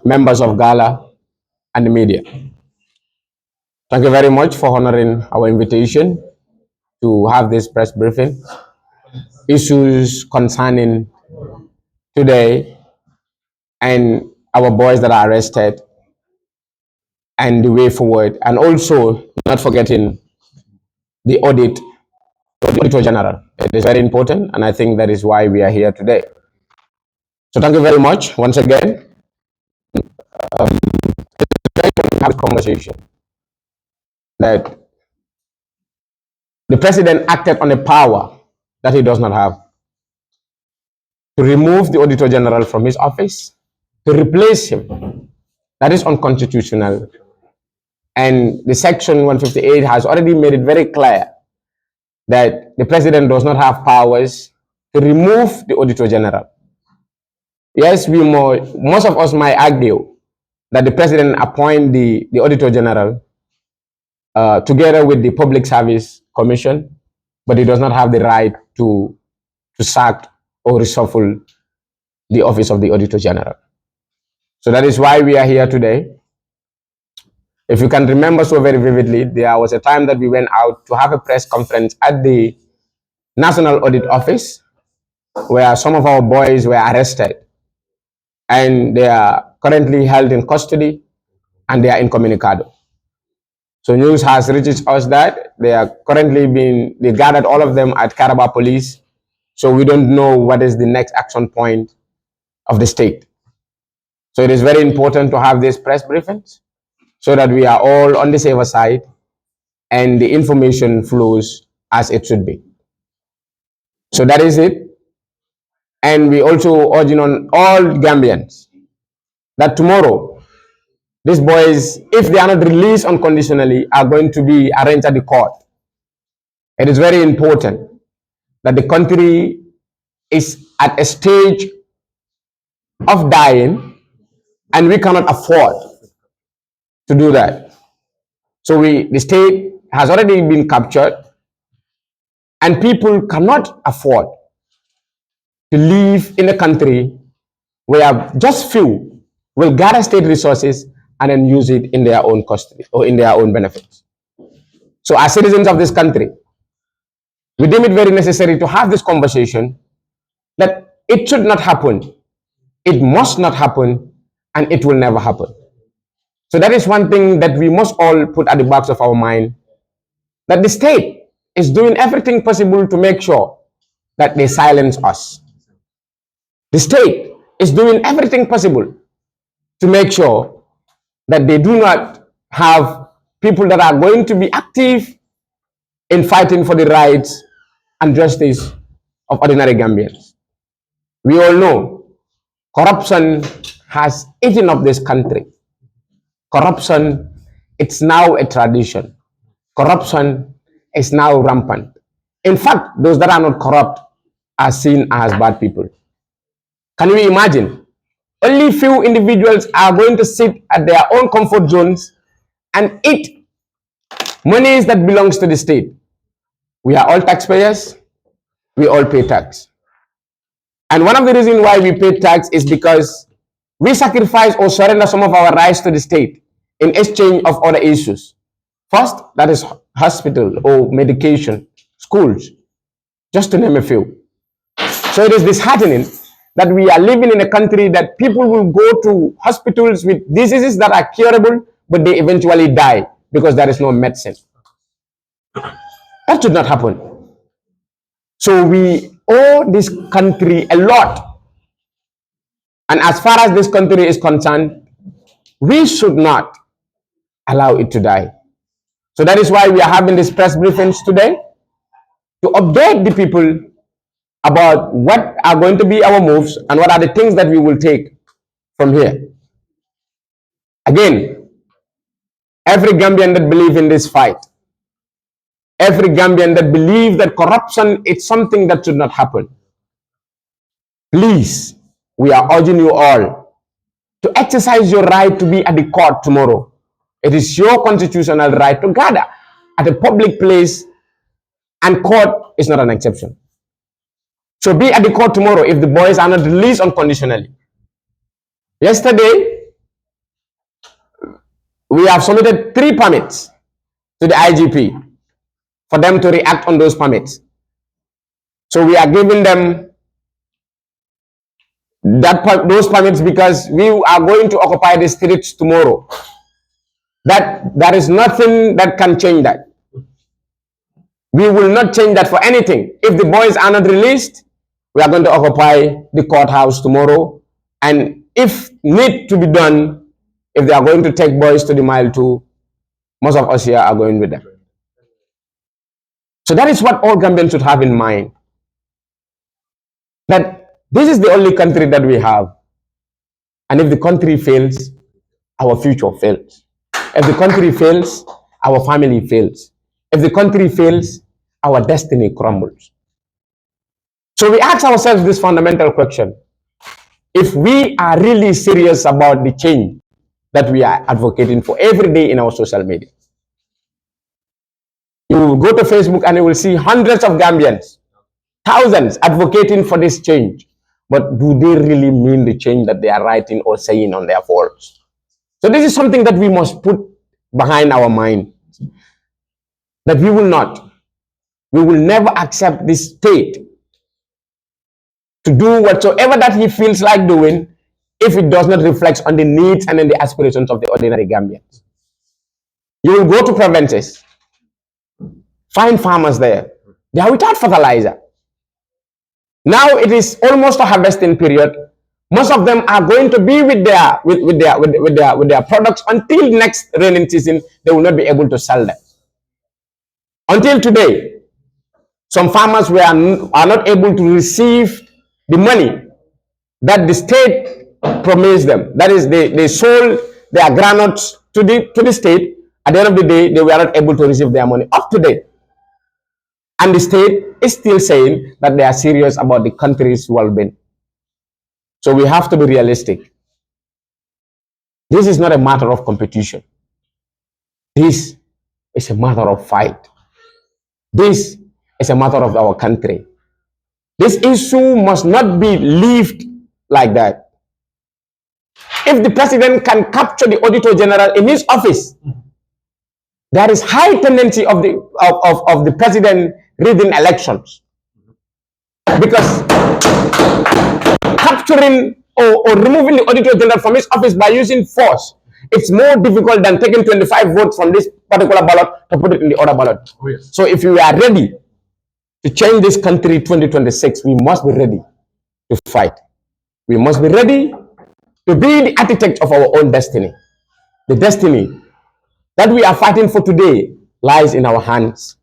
members of GALA, and the media. Thank you very much for honoring our invitation to have this press briefing. Issues concerning today and our boys that are arrested and the way forward, and also not forgetting the audit, the Auditor General. It is very important, and I think that is why we are here today. So thank you very much once again. Have a conversation that the president acted on a power that he does not have to remove the Auditor General from his office, to replace him. That is unconstitutional. And the Section 158 has already made it very clear that the president does not have powers to remove the Auditor General. Yes, most of us might argue that the president appoint the Auditor General together with the Public Service Commission, but he does not have the right to sack or reshuffle the office of the Auditor General. So that is why we are here today. If you can remember so very vividly, there was a time that we went out to have a press conference at the National Audit Office where some of our boys were arrested and they are currently held in custody and they are incommunicado. So news has reached us that they are currently they gathered all of them at Caraba Police. So we don't know what is the next action point of the state. So it is very important to have these press briefings so that we are all on the safer side and the information flows as it should be. So that is it. And we also urge on all Gambians that tomorrow, these boys, if they are not released unconditionally, are going to be arraigned at the court. It is very important that the country is at a stage of dying and we cannot afford to do that. So the state has already been captured and people cannot afford to live in a country where just few will gather state resources and then use it in their own custody or in their own benefits. So as citizens of this country, we deem it very necessary to have this conversation that it should not happen, it must not happen, and it will never happen. So that is one thing that we must all put at the backs of our mind, that the state is doing everything possible to make sure that they silence us. The state is doing everything possible to make sure that they do not have people that are going to be active in fighting for the rights and justice of ordinary Gambians. We all know corruption has eaten up this country. Corruption, it's now a tradition. Corruption is now rampant. In fact, those that are not corrupt are seen as bad people. Can you imagine? Only few individuals are going to sit at their own comfort zones and eat monies that belongs to the state. We are all taxpayers. We all pay tax. And one of the reasons why we pay tax is because we sacrifice or surrender some of our rights to the state in exchange of other issues. First, that is hospital or medication, schools, just to name a few. So it is disheartening that we are living in a country that people will go to hospitals with diseases that are curable, but they eventually die because there is no medicine. That should not happen. So we owe this country a lot. And as far as this country is concerned, we should not allow it to die. So that is why we are having these press briefings today, to update the people about what are going to be our moves and what are the things that we will take from here. Again, every Gambian that believes in this fight, every Gambian that believes that corruption is something that should not happen, please, we are urging you all to exercise your right to be at the court tomorrow. It is your constitutional right to gather at a public place, and court is not an exception. So be at the court tomorrow if the boys are not released unconditionally. Yesterday, We have submitted 3 permits to the IGP for them to react on those permits. So we are giving them those permits because we are going to occupy the streets tomorrow. That there is nothing that can change that. We will not change that for anything. If the boys are not released, we are going to occupy the courthouse tomorrow. And if need to be done, if they are going to take boys to the mile 2, most of us here are going with them. So that is what all Gambians should have in mind. That this is the only country that we have. And if the country fails, our future fails. If the country fails, our family fails. If the country fails, our destiny crumbles. So we ask ourselves this fundamental question. If we are really serious about the change that we are advocating for every day in our social media, you will go to Facebook and you will see hundreds of Gambians, thousands advocating for this change. But do they really mean the change that they are writing or saying on their forums? So this is something that we must put behind our mind. That we will never accept this state to do whatsoever that he feels like doing if it does not reflect on the needs and the aspirations of the ordinary Gambians. You will go to provinces, find farmers there. They are without fertilizer. Now it is almost a harvesting period. Most of them are going to be with their products until next raining season. They will not be able to sell them. Until today, some farmers are not able to receive the money that the state promised them. That is, they sold their granules to the state. At the end of the day, they were not able to receive their money up to date. And the state is still saying that they are serious about the country's well-being. So we have to be realistic. This is not a matter of competition. This is a matter of fight. This is a matter of our country. This issue must not be left like that. If the president can capture the Auditor General in his office, there is high tendency of the president rigging elections. Because capturing or removing the Auditor General from his office by using force, it's more difficult than taking 25 votes from this particular ballot to put it in the other ballot. Oh, yes. So if we are ready to change this country 2026, we must be ready to fight. We must be ready to be the architect of our own destiny. The destiny that we are fighting for today lies in our hands.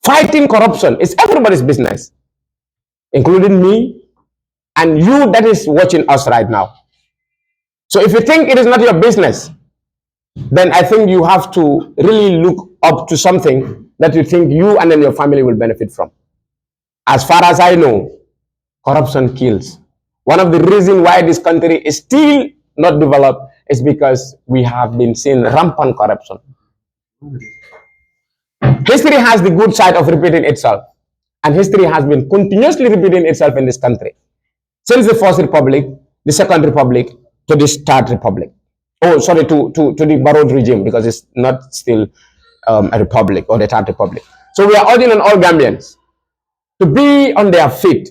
Fighting corruption is everybody's business, including me and you that is watching us right now. So if you think it is not your business, then I think you have to really look up to something that you think you and then your family will benefit from. As far as I know, corruption kills. One of the reasons why this country is still not developed is because we have been seeing rampant corruption. History has the good side of repeating itself, and history has been continuously repeating itself in this country since the First Republic, the Second Republic, to this Third Republic. Oh, sorry, to the borrowed regime, because it's not still a republic or the Third Republic. So we are urging on all Gambians to be on their feet.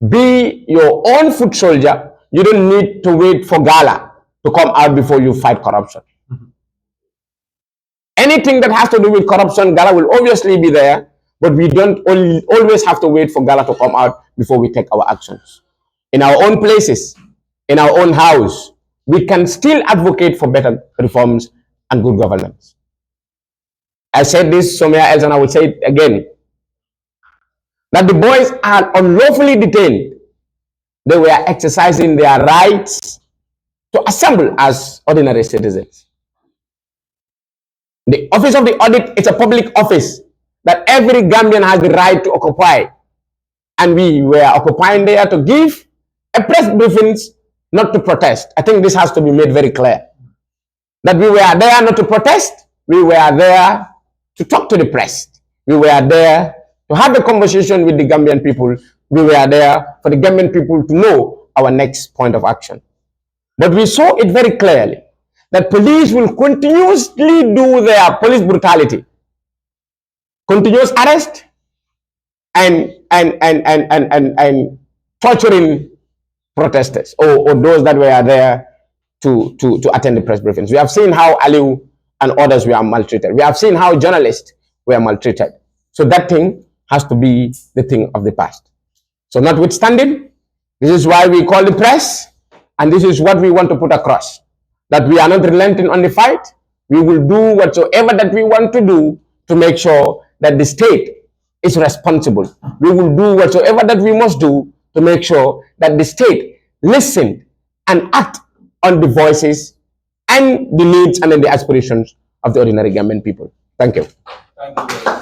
Be your own foot soldier. You don't need to wait for GALA to come out before you fight corruption. Anything that has to do with corruption, GALA will obviously be there, but we don't always have to wait for GALA to come out before we take our actions. In our own places, in our own house, we can still advocate for better reforms and good governance. I said this somewhere else and I will say it again, that the boys are unlawfully detained. They were exercising their rights to assemble as ordinary citizens. The office of the audit is a public office that every Gambian has the right to occupy. And we were occupying there to give a press briefings, not to protest. I think this has to be made very clear. That we were there not to protest, we were there to talk to the press. We were there to have a conversation with the Gambian people. We were there for the Gambian people to know our next point of action. But we saw it very clearly that police will continuously do their police brutality, continuous arrest and torturing protesters or those that were there to attend the press briefings. We have seen how Aliu and others were maltreated. We have seen how journalists were maltreated. So that thing has to be the thing of the past. So notwithstanding, this is why we call the press, and this is what we want to put across, that we are not relenting on the fight. We will do whatsoever that we want to do to make sure that the state is responsible. We will do whatsoever that we must do to make sure that the state listen and act on the voices and the needs and the aspirations of the ordinary Gambian people. Thank you. Thank you.